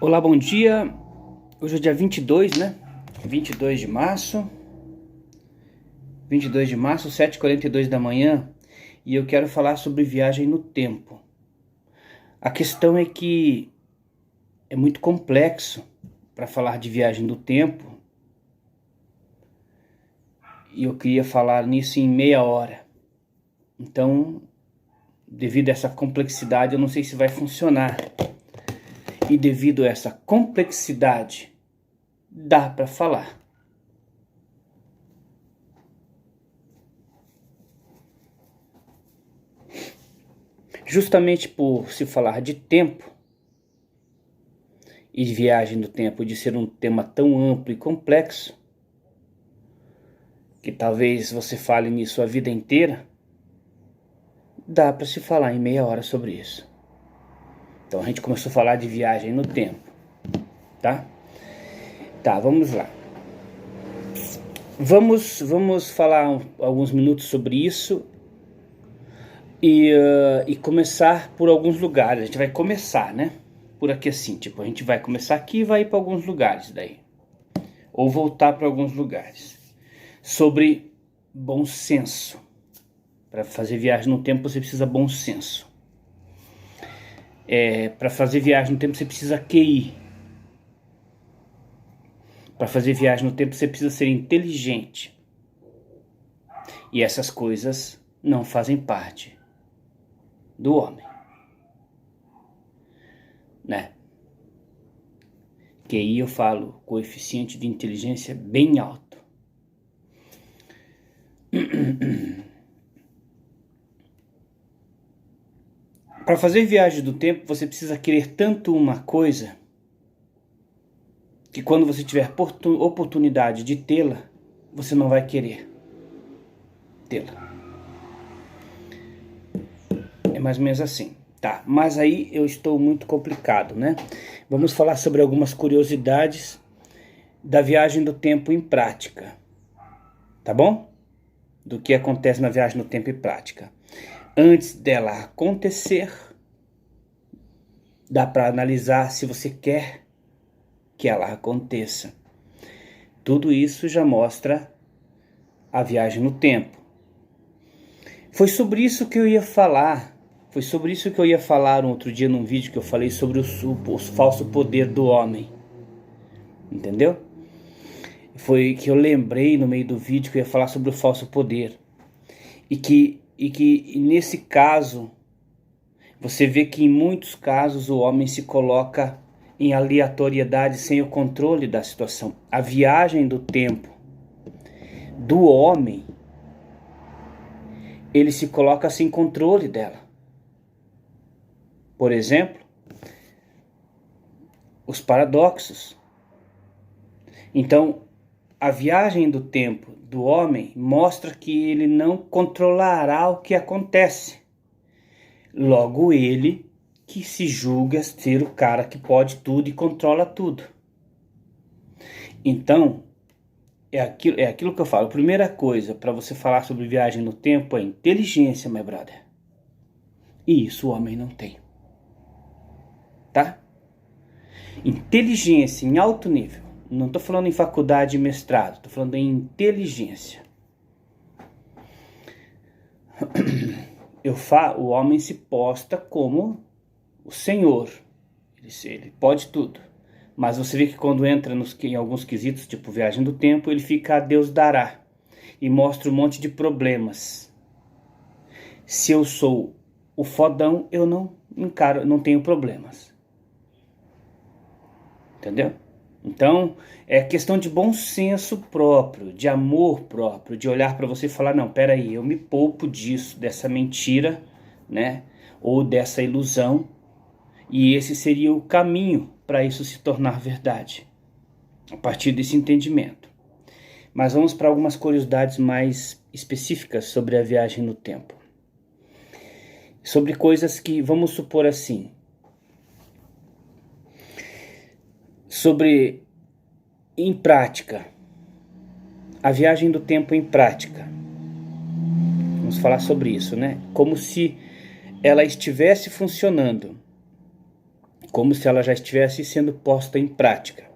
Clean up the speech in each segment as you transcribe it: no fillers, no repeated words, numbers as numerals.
Olá, bom dia. Hoje é o dia 22, né? 22 de março. 22 de março, 7h42 da manhã. E eu quero falar sobre viagem no tempo. A questão é que é muito complexo para falar de viagem no tempo. E eu queria falar nisso em meia hora. Então, devido a essa complexidade, eu não sei se vai funcionar. E devido a essa complexidade, dá para falar. Justamente por se falar de tempo e de viagem no tempo, de ser um tema tão amplo e complexo, que talvez você fale nisso a vida inteira, dá para se falar em meia hora sobre isso. Então a gente começou a falar de viagem no tempo, tá? Tá, vamos lá. Vamos falar alguns minutos sobre isso e começar por alguns lugares. A gente vai começar, né? Por aqui assim, tipo, a gente vai começar aqui e vai ir para alguns lugares daí. Ou voltar para alguns lugares. Sobre bom senso. Para fazer viagem no tempo você precisa bom senso. Para fazer viagem no tempo você precisa QI. Para fazer viagem no tempo você precisa ser inteligente. E essas coisas não fazem parte do homem, né? QI eu falo coeficiente de inteligência bem alto. Para fazer viagem do tempo você precisa querer tanto uma coisa que quando você tiver oportunidade de tê-la, você não vai querer tê-la. É mais ou menos assim. Tá, mas aí eu estou muito complicado, né? Vamos falar sobre algumas curiosidades da viagem do tempo em prática. Tá bom? Do que acontece na viagem no tempo em prática. Antes dela acontecer, dá para analisar se você quer que ela aconteça. Tudo isso já mostra a viagem no tempo. Foi sobre isso que eu ia falar. Foi sobre isso que eu ia falar um outro dia num vídeo que eu falei sobre o falso poder do homem. Entendeu? Foi que eu lembrei no meio do vídeo que eu ia falar sobre o falso poder. E que nesse caso, você vê que em muitos casos o homem se coloca em aleatoriedade sem o controle da situação. A viagem do tempo do homem, ele se coloca sem controle dela. Por exemplo, os paradoxos. Então, a viagem do tempo do homem mostra que ele não controlará o que acontece. Logo, ele que se julga ser o cara que pode tudo e controla tudo. Então, é aquilo que eu falo. A primeira coisa para você falar sobre viagem no tempo é inteligência, my brother. E isso o homem não tem. Tá? Inteligência em alto nível. Não estou falando em faculdade e mestrado. Estou falando em inteligência. O homem se posta como o Senhor. Ele pode tudo. Mas você vê que quando entra em alguns quesitos, tipo viagem do tempo, ele fica a Deus dará. E mostra um monte de problemas. Se eu sou o fodão, eu não encaro, não tenho problemas. Entendeu? Então, é questão de bom senso próprio, de amor próprio, de olhar para você e falar, não, peraí, eu me poupo disso, dessa mentira, né? Ou dessa ilusão. E esse seria o caminho para isso se tornar verdade. A partir desse entendimento. Mas vamos para algumas curiosidades mais específicas sobre a viagem no tempo. Sobre coisas que, vamos supor assim, sobre, em prática, a viagem do tempo em prática. Vamos falar sobre isso, né? Como se ela estivesse funcionando. como se ela já estivesse sendo posta em prática.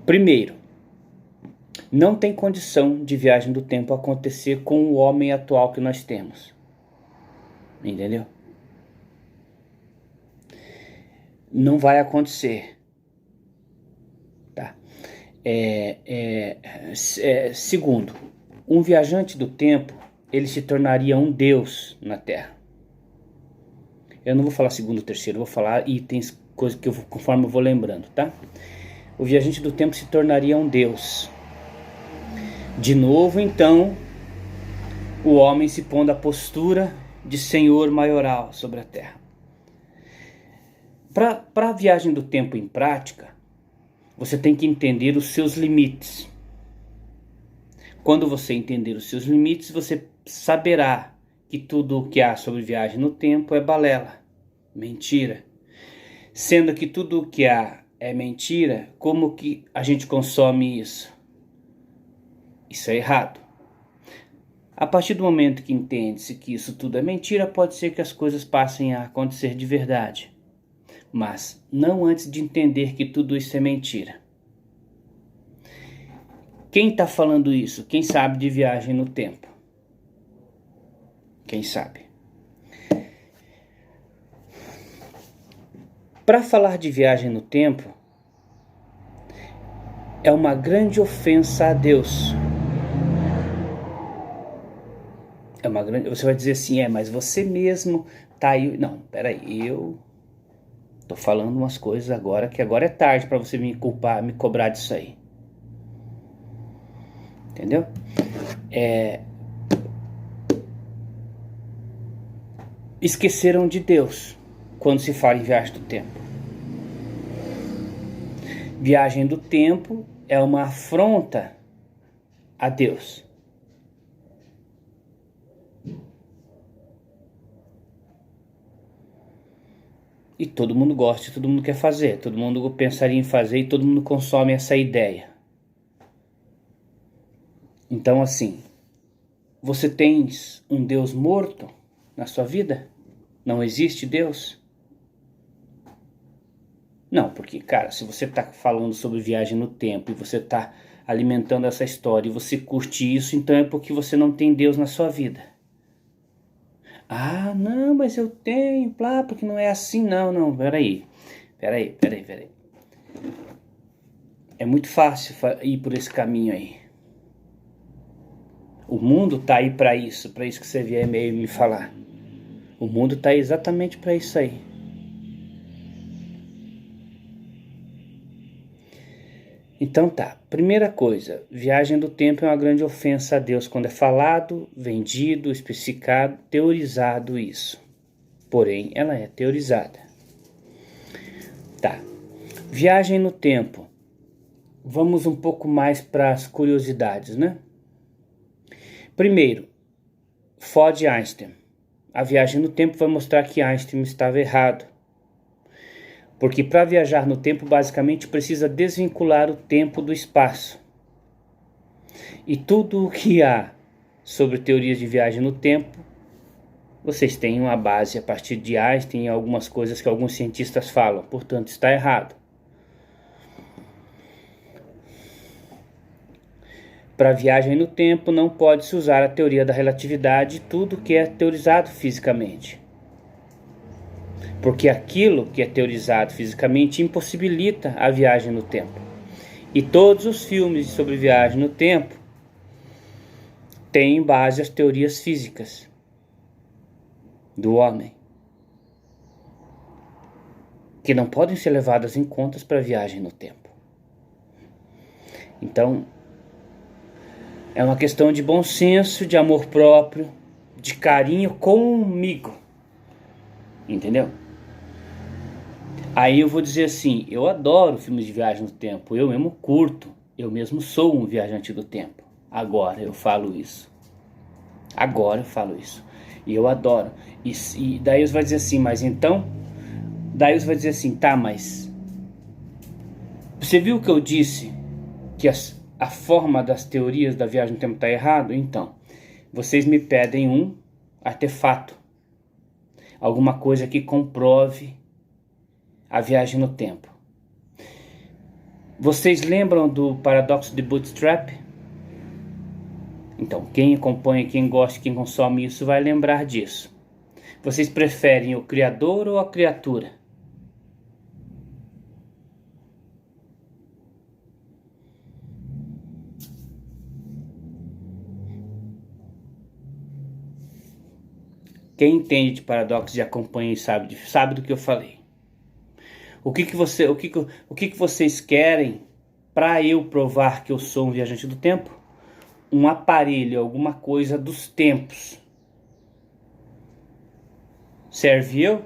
Primeiro, não tem condição de viagem do tempo acontecer com o homem atual que nós temos. Entendeu? Não vai acontecer. Tá? Segundo, um viajante do tempo, ele se tornaria um deus na Terra. Eu não vou falar segundo, terceiro, eu vou falar itens, coisas que conforme eu vou lembrando, tá? O viajante do tempo se tornaria um deus. De novo, então, o homem se pondo à postura de senhor maioral sobre a Terra. Para a viagem do tempo em prática, você tem que entender os seus limites. Quando você entender os seus limites, você saberá que tudo o que há sobre viagem no tempo é balela, mentira. Sendo que tudo o que há é mentira, como que a gente consome isso? Isso é errado. A partir do momento que entende-se que isso tudo é mentira, pode ser que as coisas passem a acontecer de verdade. Mas não antes de entender que tudo isso é mentira. Quem está falando isso? Quem sabe de viagem no tempo? Quem sabe? Para falar de viagem no tempo, é uma grande ofensa a Deus. Você vai dizer assim, mas você mesmo tá aí. Não, peraí, eu tô falando umas coisas agora, que agora é tarde para você me culpar, me cobrar disso aí. Entendeu? Esqueceram de Deus quando se fala em viagem do tempo. Viagem do tempo é uma afronta a Deus. E todo mundo gosta, todo mundo quer fazer, todo mundo pensaria em fazer e todo mundo consome essa ideia. Então assim, você tens um Deus morto na sua vida? Não existe Deus? Não, porque, cara, se você está falando sobre viagem no tempo e você está alimentando essa história e você curte isso, então é porque você não tem Deus na sua vida. Ah, não, mas eu tenho, porque não é assim, não, peraí. É muito fácil ir por esse caminho aí. O mundo tá aí para isso que você vier meio me falar. O mundo tá aí exatamente para isso aí. Então tá, primeira coisa, viagem do tempo é uma grande ofensa a Deus quando é falado, vendido, especificado, teorizado isso. Porém, ela é teorizada. Tá, viagem no tempo. Vamos um pouco mais para as curiosidades, né? Primeiro, Ford e Einstein. A viagem no tempo vai mostrar que Einstein estava errado. Porque para viajar no tempo, basicamente, precisa desvincular o tempo do espaço. E tudo o que há sobre teorias de viagem no tempo, vocês têm uma base a partir de Einstein e algumas coisas que alguns cientistas falam. Portanto, está errado. Para viagem no tempo, não pode-se usar a teoria da relatividade e tudo que é teorizado fisicamente. Porque aquilo que é teorizado fisicamente impossibilita a viagem no tempo. E todos os filmes sobre viagem no tempo têm em base as teorias físicas do homem, que não podem ser levadas em conta para a viagem no tempo. Então, é uma questão de bom senso, de amor próprio, de carinho comigo. Entendeu? Aí eu vou dizer assim, eu adoro filmes de viagem no tempo, eu mesmo curto, eu mesmo sou um viajante do tempo. Agora eu falo isso. E eu adoro. E daí você vai dizer assim, mas então... Daí você vai dizer assim, tá, mas... Você viu que eu disse que a forma das teorias da viagem no tempo está errado? Então, vocês me pedem um artefato. Alguma coisa que comprove a viagem no tempo. Vocês lembram do paradoxo de Bootstrap? Então, quem acompanha, quem gosta, quem consome isso vai lembrar disso. Vocês preferem o criador ou a criatura? Quem entende de paradoxo e acompanha e sabe do que eu falei. O que que vocês querem para eu provar que eu sou um viajante do tempo? Um aparelho, alguma coisa dos tempos. Serve eu?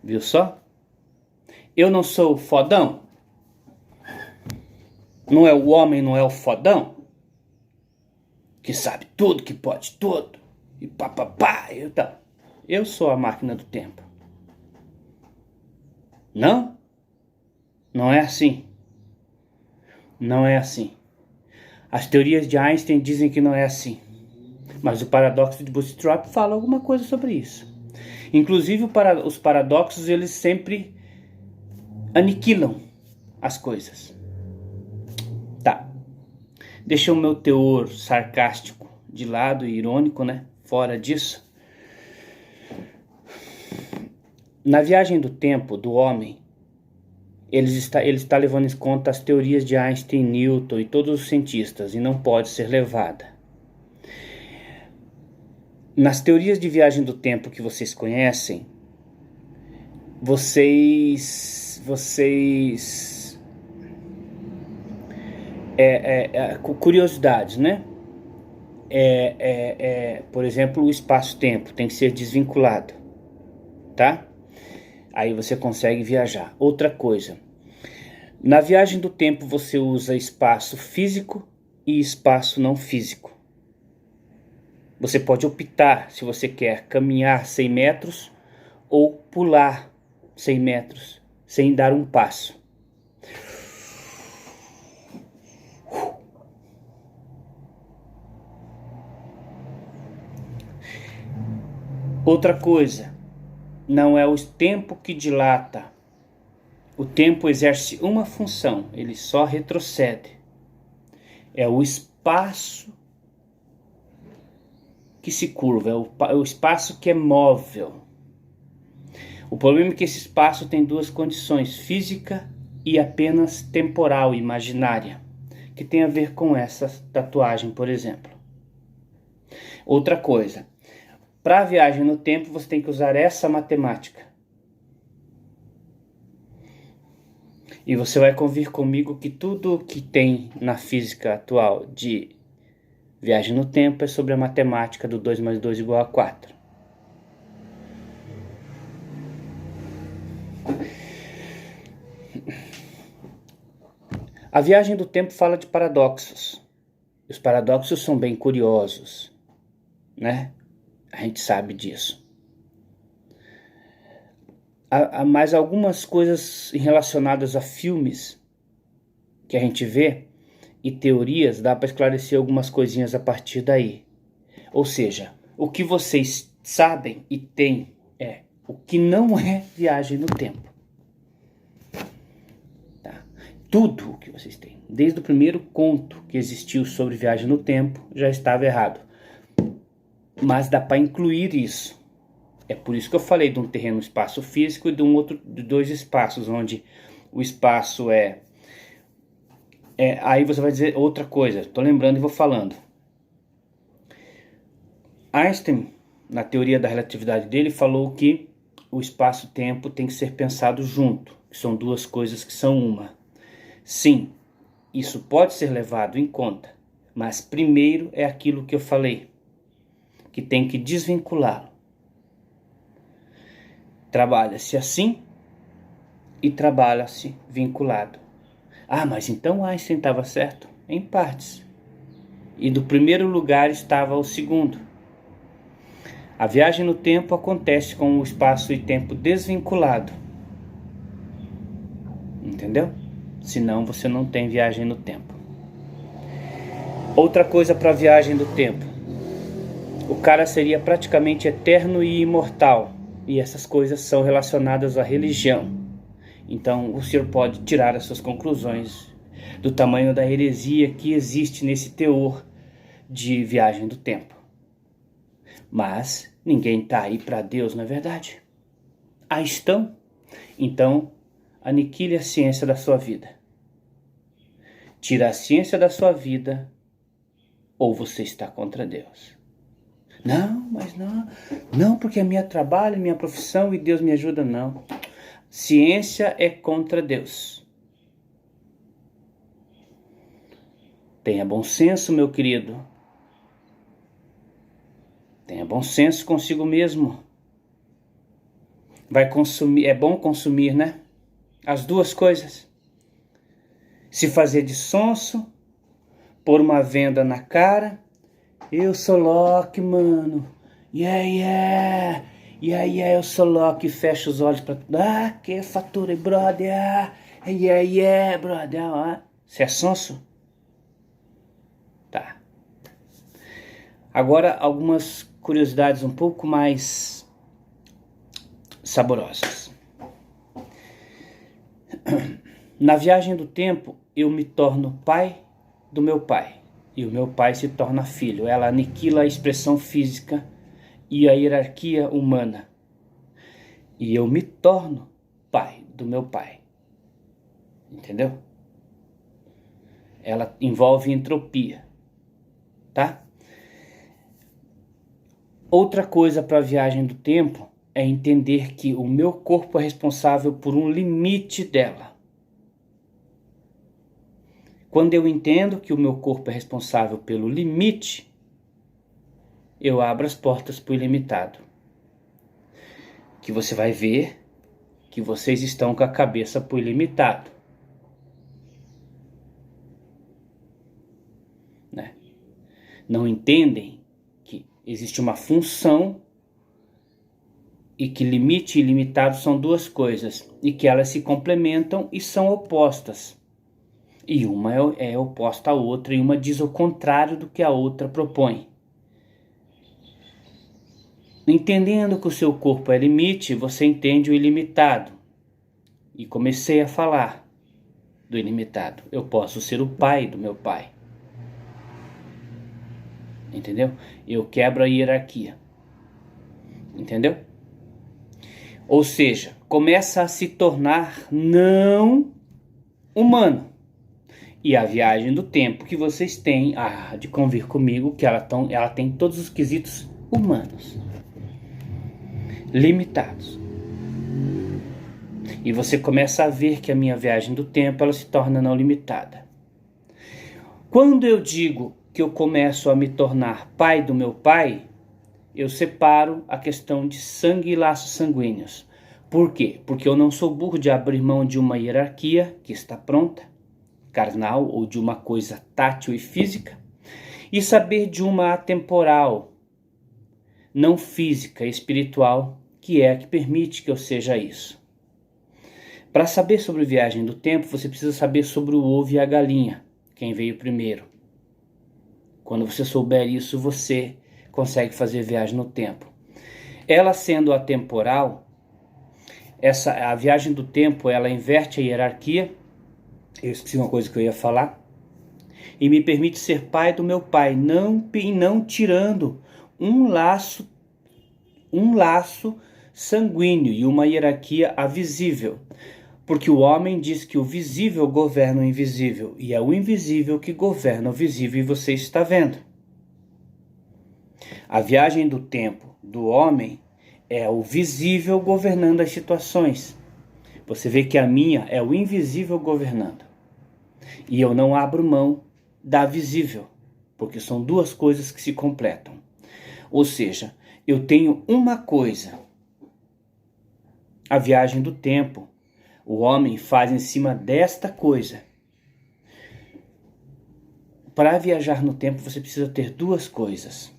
Viu só? Eu não sou o fodão? Não é o homem, não é o fodão? Que sabe tudo, que pode tudo. E papapá, então. Eu sou a máquina do tempo. Não? Não é assim. Não é assim. As teorias de Einstein dizem que não é assim. Mas o paradoxo de Bootstrap fala alguma coisa sobre isso. Inclusive os paradoxos, eles sempre aniquilam as coisas. Tá. Deixa o meu teor sarcástico de lado e irônico, né? Fora disso. Na viagem do tempo do homem, ele está levando em conta as teorias de Einstein, Newton e todos os cientistas, e não pode ser levada. Nas teorias de viagem do tempo que vocês conhecem, curiosidades, né? Por exemplo, o espaço-tempo tem que ser desvinculado, tá? Aí você consegue viajar. Outra coisa, na viagem do tempo você usa espaço físico e espaço não físico. Você pode optar se você quer caminhar 100 metros ou pular 100 metros sem dar um passo. Outra coisa, não é o tempo que dilata. O tempo exerce uma função, ele só retrocede. É o espaço que se curva, é o espaço que é móvel. O problema é que esse espaço tem duas condições, física e apenas temporal, imaginária, que tem a ver com essa tatuagem, por exemplo. Outra coisa, para a viagem no tempo você tem que usar essa matemática. E você vai convir comigo que tudo que tem na física atual de viagem no tempo é sobre a matemática do 2 mais 2 igual a 4. A viagem do tempo fala de paradoxos. Os paradoxos são bem curiosos, né? A gente sabe disso. Há mais algumas coisas relacionadas a filmes que a gente vê e teorias, dá para esclarecer algumas coisinhas a partir daí. Ou seja, o que vocês sabem e têm é o que não é viagem no tempo. Tá? Tudo o que vocês têm, desde o primeiro conto que existiu sobre viagem no tempo, já estava errado. Mas dá para incluir isso. É por isso que eu falei de um terreno espaço físico e de dois espaços, onde o espaço aí você vai dizer outra coisa. Estou lembrando e vou falando. Einstein, na teoria da relatividade dele, falou que o espaço-tempo tem que ser pensado junto, que são duas coisas que são uma. Sim, isso pode ser levado em conta, mas primeiro é aquilo que eu falei, que tem que desvinculá-lo. Trabalha-se assim e trabalha-se vinculado. Ah, mas então Einstein estava certo? Em partes. E do primeiro lugar estava o segundo. A viagem no tempo acontece com o espaço e tempo desvinculado. Entendeu? Senão você não tem viagem no tempo. Outra coisa para a viagem do tempo. o cara seria praticamente eterno e imortal. E essas coisas são relacionadas à religião. Então o senhor pode tirar as suas conclusões do tamanho da heresia que existe nesse teor de viagem do tempo. Mas ninguém está aí para Deus, não é verdade? Ah, estão? Então, aniquile a ciência da sua vida. Tira a ciência da sua vida, ou você está contra Deus. Não, mas não porque é meu trabalho, minha profissão e Deus me ajuda, não. Ciência é contra Deus. Tenha bom senso, meu querido. Tenha bom senso consigo mesmo. Vai consumir, é bom consumir, né? As duas coisas. Se fazer de sonso, pôr uma venda na cara. Eu sou Loki, mano. Yeah, eu sou Loki. Fecha os olhos pra... Ah, que fatura, brother. Yeah, brother. Você é sonso? Tá. Agora, algumas curiosidades um pouco mais saborosas. Na viagem do tempo, eu me torno pai do meu pai. E o meu pai se torna filho. Ela aniquila a expressão física e a hierarquia humana. E eu me torno pai do meu pai. Entendeu? Ela envolve entropia. Tá? Outra coisa para a viagem do tempo é entender que o meu corpo é responsável por um limite dela. Quando eu entendo que o meu corpo é responsável pelo limite, eu abro as portas para o ilimitado. Que você vai ver que vocês estão com a cabeça para o ilimitado. Né? Não entendem que existe uma função e que limite e ilimitado são duas coisas e que elas se complementam e são opostas. E uma é oposta à outra e uma diz o contrário do que a outra propõe. Entendendo que o seu corpo é limite, você entende o ilimitado. E comecei a falar do ilimitado. Eu posso ser o pai do meu pai. Entendeu? Eu quebro a hierarquia. Entendeu? Ou seja, começa a se tornar não humano. E a viagem do tempo que vocês têm, de convir comigo, que ela tem todos os quesitos humanos. Limitados. E você começa a ver que a minha viagem do tempo, ela se torna não limitada. Quando eu digo que eu começo a me tornar pai do meu pai, eu separo a questão de sangue e laços sanguíneos. Por quê? Porque eu não sou burro de abrir mão de uma hierarquia que está pronta, carnal ou de uma coisa tátil e física, e saber de uma atemporal, não física, espiritual, que é a que permite que eu seja isso. Para saber sobre viagem do tempo, você precisa saber sobre o ovo e a galinha, quem veio primeiro. Quando você souber isso, você consegue fazer viagem no tempo. Ela sendo atemporal, a viagem do tempo, ela inverte a hierarquia. Eu esqueci uma coisa que eu ia falar. E me permite ser pai do meu pai, não tirando um laço sanguíneo e uma hierarquia avisível. Porque o homem diz que o visível governa o invisível, e é o invisível que governa o visível, e você está vendo. A viagem do tempo do homem é o visível governando as situações. Você vê que a minha é o invisível governando. E eu não abro mão da visível, porque são duas coisas que se completam. Ou seja, eu tenho uma coisa. A viagem do tempo, o homem faz em cima desta coisa. Para viajar no tempo, você precisa ter duas coisas.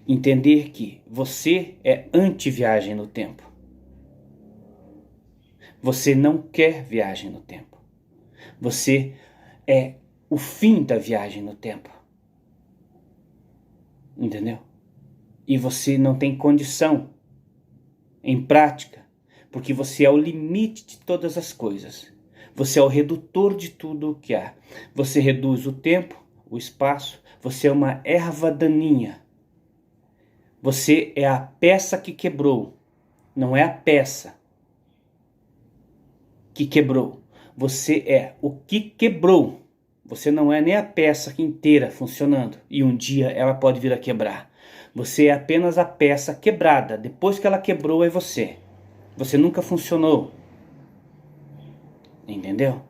Entender que você é anti-viagem no tempo. Você não quer viagem no tempo. Você é o fim da viagem no tempo. Entendeu? E você não tem condição em prática, porque você é o limite de todas as coisas. Você é o redutor de tudo o que há. Você reduz o tempo, o espaço. Você é uma erva daninha. Você é a peça que quebrou. Não é a peça que quebrou. Você é o que quebrou. Você não é nem a peça inteira funcionando. E um dia ela pode vir a quebrar. Você é apenas a peça quebrada. Depois que ela quebrou é você. Você nunca funcionou. Entendeu?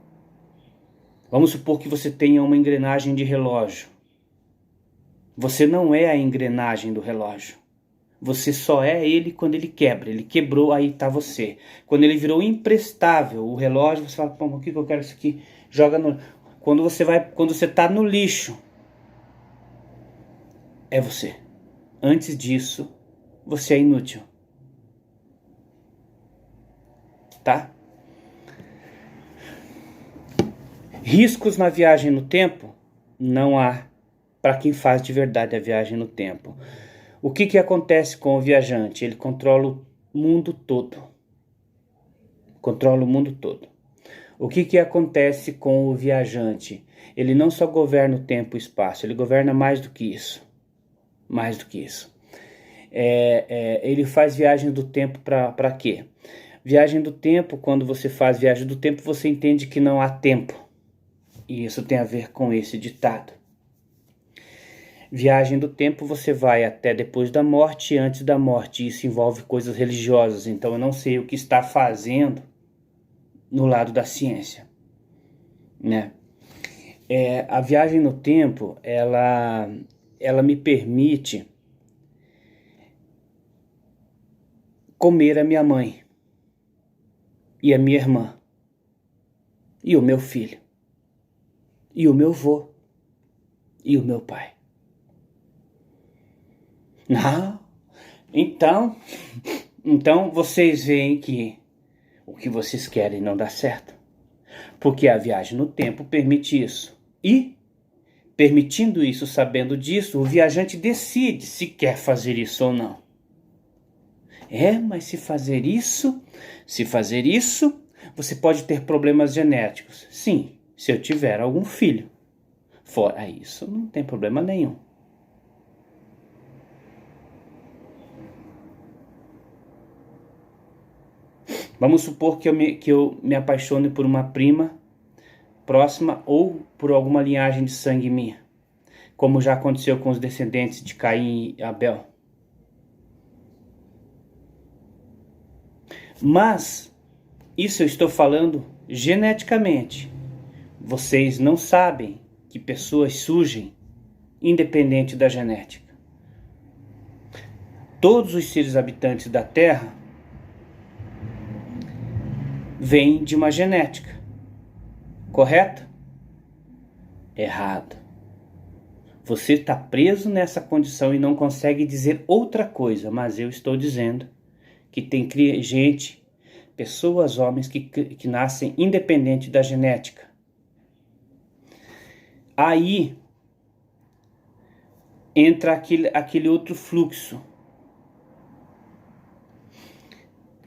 Vamos supor que você tenha uma engrenagem de relógio. Você não é a engrenagem do relógio. Você só é ele quando ele quebra. Ele quebrou, aí está você. Quando ele virou imprestável, o relógio, você fala, pô, o que eu quero isso aqui? Joga no... Quando você está no lixo, é você. Antes disso, você é inútil. Tá? Riscos na viagem no tempo? Não há para quem faz de verdade a viagem no tempo. O que acontece com o viajante? Ele controla o mundo todo. Controla o mundo todo. O que acontece com o viajante? Ele não só governa o tempo e o espaço, ele governa mais do que isso. Mais do que isso. Ele faz viagem do tempo para quê? Viagem do tempo, quando você faz viagem do tempo, você entende que não há tempo. E isso tem a ver com esse ditado. Viagem do tempo, você vai até depois da morte e antes da morte. Isso envolve coisas religiosas, então eu não sei o que está fazendo no lado da ciência, né? A viagem no tempo, ela me permite comer a minha mãe e a minha irmã e o meu filho e o meu avô e o meu pai. Não, então vocês veem que o que vocês querem não dá certo, porque a viagem no tempo permite isso. E, permitindo isso, sabendo disso, o viajante decide se quer fazer isso ou não. Mas se fazer isso, você pode ter problemas genéticos. Sim, se eu tiver algum filho. Fora isso, não tem problema nenhum. Vamos supor que eu me apaixone por uma prima próxima ou por alguma linhagem de sangue minha, como já aconteceu com os descendentes de Caim e Abel. Mas isso eu estou falando geneticamente. Vocês não sabem que pessoas surgem independente da genética. Todos os seres habitantes da Terra vêm de uma genética, correto? Errado. Você está preso nessa condição e não consegue dizer outra coisa, mas eu estou dizendo que tem gente, pessoas, homens que nascem independente da genética. Aí entra aquele outro fluxo.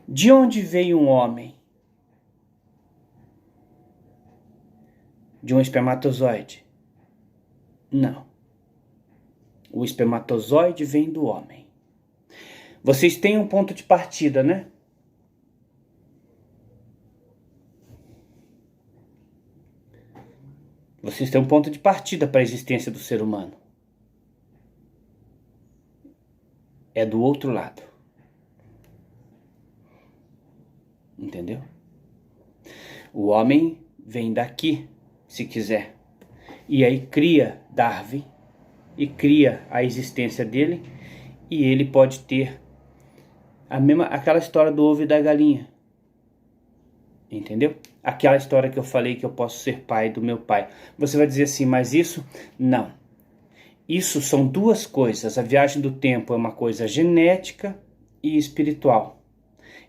De onde veio um homem? De um espermatozoide? Não. O espermatozoide vem do homem. Vocês têm um ponto de partida, né? Vocês têm um ponto de partida para a existência do ser humano. É do outro lado. Entendeu? O homem vem daqui, se quiser. E aí cria Darwin e cria a existência dele, e ele pode ter aquela história do ovo e da galinha. Entendeu? Aquela história que eu falei que eu posso ser pai do meu pai. Você vai dizer assim, mas isso? Não. Isso são duas coisas. A viagem do tempo é uma coisa genética e espiritual.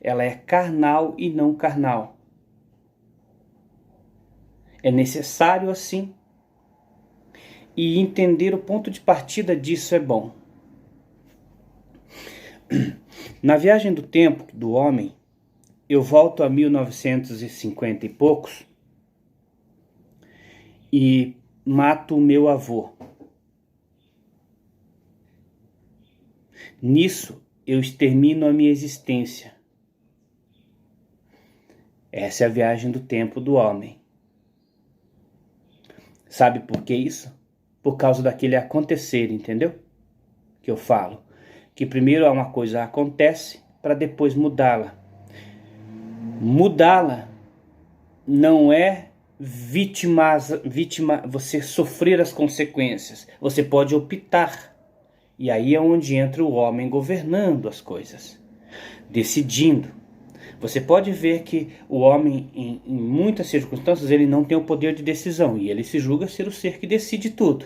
Ela é carnal e não carnal. É necessário assim. E entender o ponto de partida disso é bom. Na viagem do tempo do homem, eu volto a 1950 e poucos e mato o meu avô. Nisso, eu extermino a minha existência. Essa é a viagem do tempo do homem. Sabe por que isso? Por causa daquele acontecer, entendeu? Que eu falo. Que primeiro uma coisa acontece para depois mudá-la. Mudá-la não é você sofrer as consequências. Você pode optar. E aí é onde entra o homem governando as coisas, decidindo. Você pode ver que o homem, em muitas circunstâncias, ele não tem o poder de decisão. E ele se julga ser o ser que decide tudo.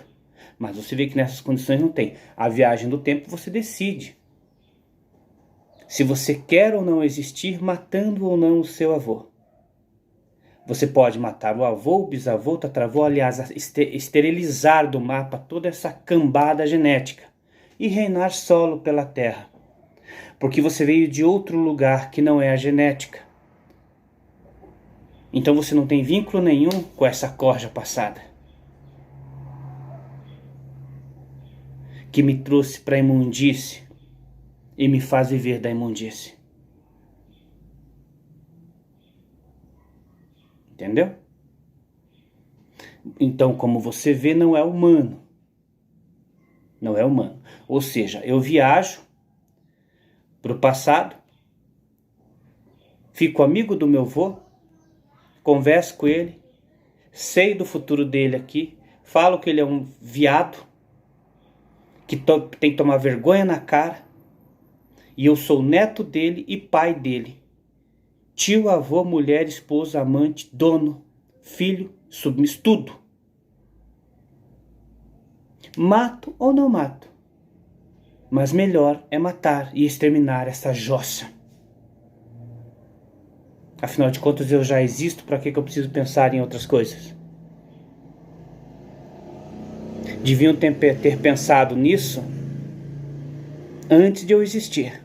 Mas você vê que nessas condições não tem. A viagem do tempo você decide. Se você quer ou não existir, matando ou não o seu avô. Você pode matar o avô, o bisavô, o tataravô, aliás, esterilizar do mapa toda essa cambada genética e reinar solo pela terra. Porque você veio de outro lugar que não é a genética. Então você não tem vínculo nenhum com essa corja passada, que me trouxe para a imundície e me faz viver da imundície. Entendeu? Então, como você vê, não é humano. Não é humano. Ou seja, eu viajo para o passado, fico amigo do meu avô, converso com ele, sei do futuro dele aqui, falo que ele é um viado, que tem que tomar vergonha na cara, e eu sou neto dele e pai dele. Tio, avô, mulher, esposa, amante, dono, filho, submisso, tudo. Mato ou não mato? Mas melhor é matar e exterminar essa jossa. Afinal de contas, eu já existo, para que eu preciso pensar em outras coisas? Deviam ter pensado nisso antes de eu existir.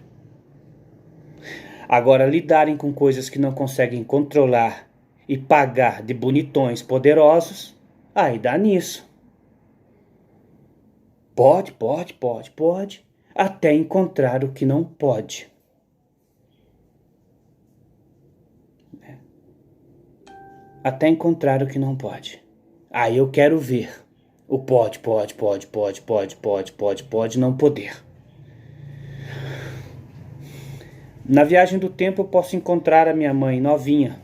Agora, lidarem com coisas que não conseguem controlar e pagar de bonitões poderosos, aí dá nisso. Pode, até encontrar o que não pode. Até encontrar o que não pode. Aí eu quero ver o pode, não poder. Na viagem do tempo eu posso encontrar a minha mãe novinha.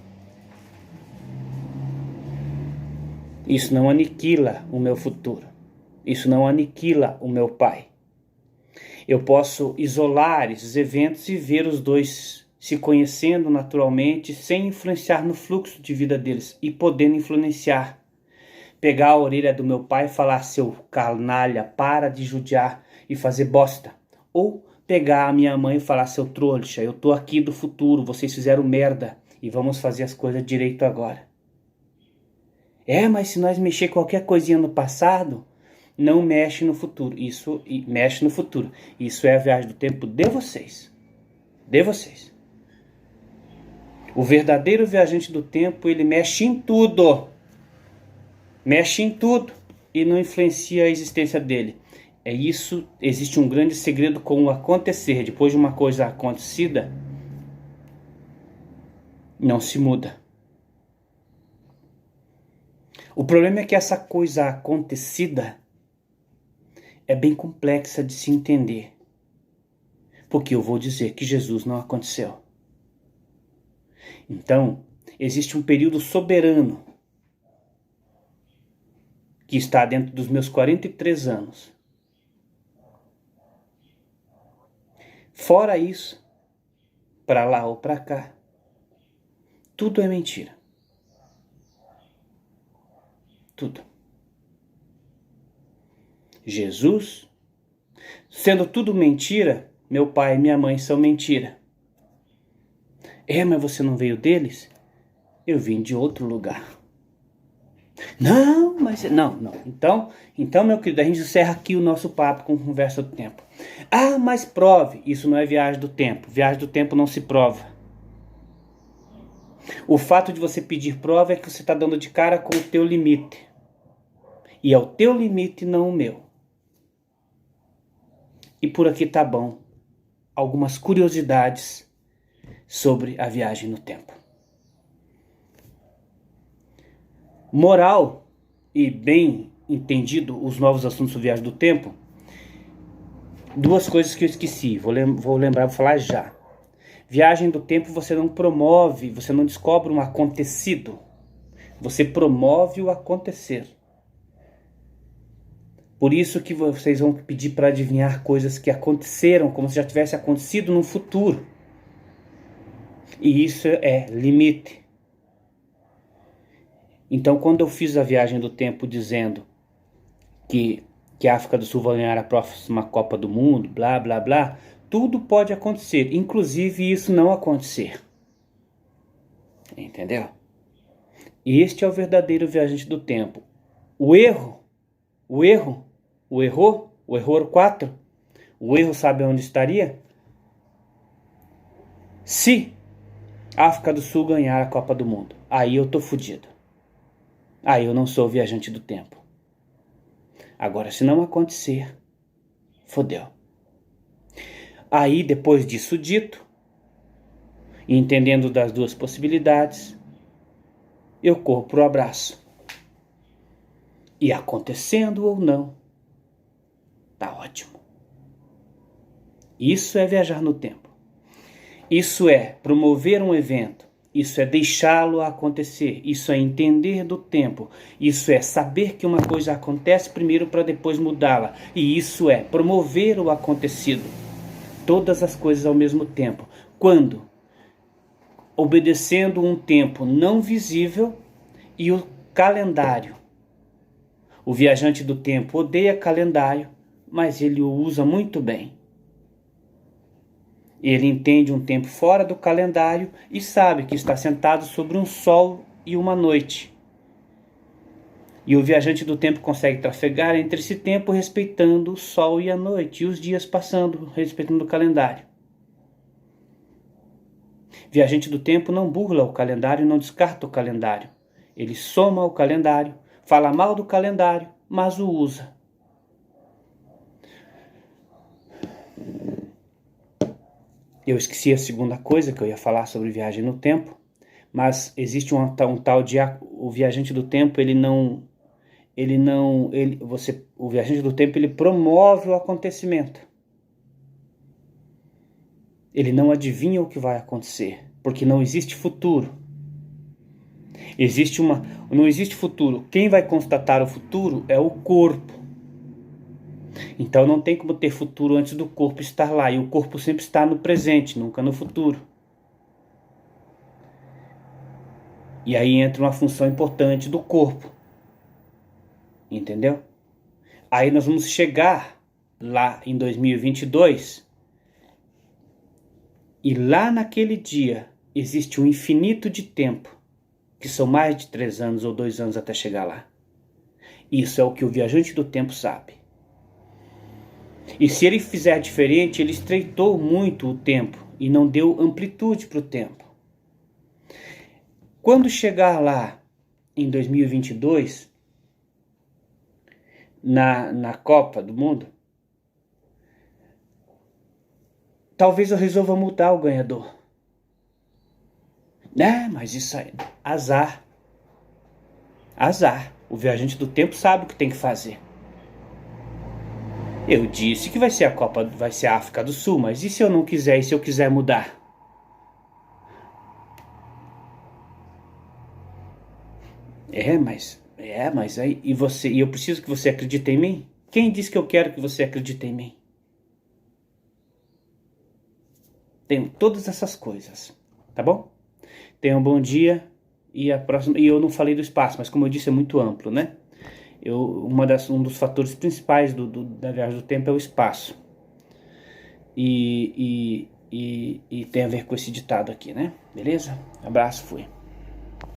Isso não aniquila o meu futuro. Isso não aniquila o meu pai. Eu posso isolar esses eventos e ver os dois se conhecendo naturalmente, sem influenciar no fluxo de vida deles e podendo influenciar. Pegar a orelha do meu pai e falar: seu canalha, para de judiar e fazer bosta. Ou pegar a minha mãe e falar: seu trouxa, eu tô aqui do futuro, vocês fizeram merda e vamos fazer as coisas direito agora. Mas se nós mexer qualquer coisinha no passado, não mexe no futuro. Isso mexe no futuro. Isso é a viagem do tempo de vocês. De vocês. O verdadeiro viajante do tempo, ele mexe em tudo. Mexe em tudo e não influencia a existência dele. É isso, existe um grande segredo com o acontecer. Depois de uma coisa acontecida, não se muda. O problema é que essa coisa acontecida é bem complexa de se entender. Porque eu vou dizer que Jesus não aconteceu. Então, existe um período soberano que está dentro dos meus 43 anos. Fora isso, para lá ou para cá, tudo é mentira. Tudo. Jesus, sendo tudo mentira, meu pai e minha mãe são mentira. Mas você não veio deles? Eu vim de outro lugar. Não, mas não. Então, meu querido, a gente encerra aqui o nosso papo com conversa do tempo. Ah, mas prove. Isso não é viagem do tempo. Viagem do tempo não se prova. O fato de você pedir prova é que você está dando de cara com o teu limite. E é o teu limite, não o meu. E por aqui tá bom. Algumas curiosidades sobre a viagem no tempo. Moral e bem entendido os novos assuntos sobre viagem do tempo. Duas coisas que eu esqueci, vou lembrar, vou falar já. Viagem do tempo você não promove, você não descobre um acontecido. Você promove o acontecer. Por isso que vocês vão pedir para adivinhar coisas que aconteceram, como se já tivesse acontecido no futuro. E isso é limite. Então, quando eu fiz a viagem do tempo dizendo que a África do Sul vai ganhar a próxima Copa do Mundo, blá, blá, blá, tudo pode acontecer, inclusive isso não acontecer. Entendeu? Este é o verdadeiro viajante do tempo. O erro 4, o erro sabe onde estaria? Se a África do Sul ganhar a Copa do Mundo, aí eu tô fudido. Aí eu não sou viajante do tempo. Agora, se não acontecer, fodeu. Aí, depois disso dito, entendendo das duas possibilidades, eu corro pro abraço. E acontecendo ou não, tá ótimo. Isso é viajar no tempo. Isso é promover um evento. Isso é deixá-lo acontecer. Isso é entender do tempo. Isso é saber que uma coisa acontece primeiro para depois mudá-la. E isso é promover o acontecido. Todas as coisas ao mesmo tempo. Quando? Obedecendo um tempo não visível e o calendário. O viajante do tempo odeia calendário, mas ele o usa muito bem. Ele entende um tempo fora do calendário e sabe que está sentado sobre um sol e uma noite. E o viajante do tempo consegue trafegar entre esse tempo respeitando o sol e a noite, e os dias passando, respeitando o calendário. Viajante do tempo não burla o calendário e não descarta o calendário. Ele soma o calendário, fala mal do calendário, mas o usa. Eu esqueci a segunda coisa que eu ia falar sobre viagem no tempo, mas existe um tal de o viajante do tempo, o viajante do tempo ele promove o acontecimento. Ele não adivinha o que vai acontecer, porque não existe futuro. Não existe futuro. Quem vai constatar o futuro é o corpo. Então não tem como ter futuro antes do corpo estar lá. E o corpo sempre está no presente, nunca no futuro. E aí entra uma função importante do corpo. Entendeu? Aí nós vamos chegar lá em 2022. E lá naquele dia existe um infinito de tempo. Que são mais de 3 anos ou 2 anos até chegar lá. Isso é o que o viajante do tempo sabe. E se ele fizer diferente, ele estreitou muito o tempo e não deu amplitude para o tempo. Quando chegar lá em 2022, na Copa do Mundo, talvez eu resolva mudar o ganhador. Mas isso aí, azar. Azar. O viajante do tempo sabe o que tem que fazer. Eu disse que vai ser a Copa, vai ser a África do Sul, mas e se eu não quiser, e se eu quiser mudar? Mas aí, e eu preciso que você acredite em mim? Quem disse que eu quero que você acredite em mim? Tenho todas essas coisas, tá bom? Tenha um bom dia e eu não falei do espaço, mas como eu disse é muito amplo, né? Um dos fatores principais da viagem do tempo é o espaço. E tem a ver com esse ditado aqui, né? Beleza? Abraço, fui.